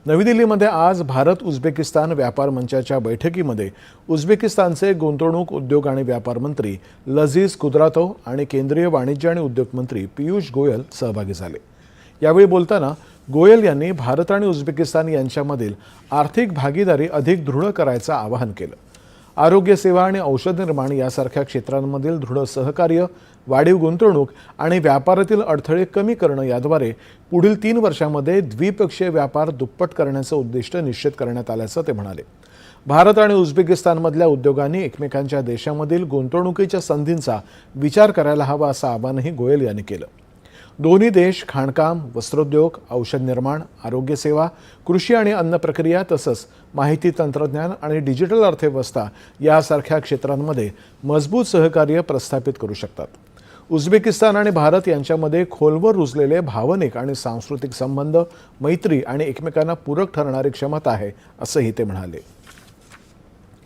नवी दिल्लीमध्ये आज भारत उझबेकिस्तान व्यापार मंचाच्या बैठकीमध्ये उझबेकिस्तानचे गुंतवणूक, उद्योग आणि व्यापार मंत्री लजीज कुद्रातोव आणि केंद्रीय वाणिज्य आणि उद्योग मंत्री पीयूष गोयल सहभागी झाले। यावेळी बोलताना गोयल यांनी भारत आणि उझबेकिस्तान यांच्यामधील आर्थिक भागीदारी अधिक दृढ करायचं आवाहन केलं। आरोग्य सेवा आणि औषध निर्माण यासारख्या क्षेत्रांमधील दृढ सहकार्य, वाढीव गुंतवणूक आणि व्यापारातील अडथळे कमी करणं याद्वारे पुढील 3 वर्षांमध्ये द्विपक्षीय व्यापार दुप्पट करण्याचं उद्दिष्ट निश्चित करण्यात आल्याचं ते म्हणाले। भारत आणि उझबेकिस्तानमधल्या उद्योगांनी एकमेकांच्या देशांमधील गुंतवणुकीच्या संधींचा विचार करायला हवा असं आवाहनही गोयल यांनी केलं। दोन्ही देश खाणकाम, वस्त्रोद्योग, औषध निर्माण, आरोग्य सेवा, कृषी आणि अन्न प्रक्रिया तसंच माहिती तंत्रज्ञान आणि डिजिटल अर्थव्यवस्था यासारख्या क्षेत्रांमध्ये मजबूत सहकार्य प्रस्थापित करू शकतात। उझबेकिस्तान आणि भारत यांच्यामध्ये खोलवर रुजलेले भावनिक आणि सांस्कृतिक संबंध, मैत्री आणि एकमेकांना पूरक ठरणारी क्षमता आहे असंही ते म्हणाले।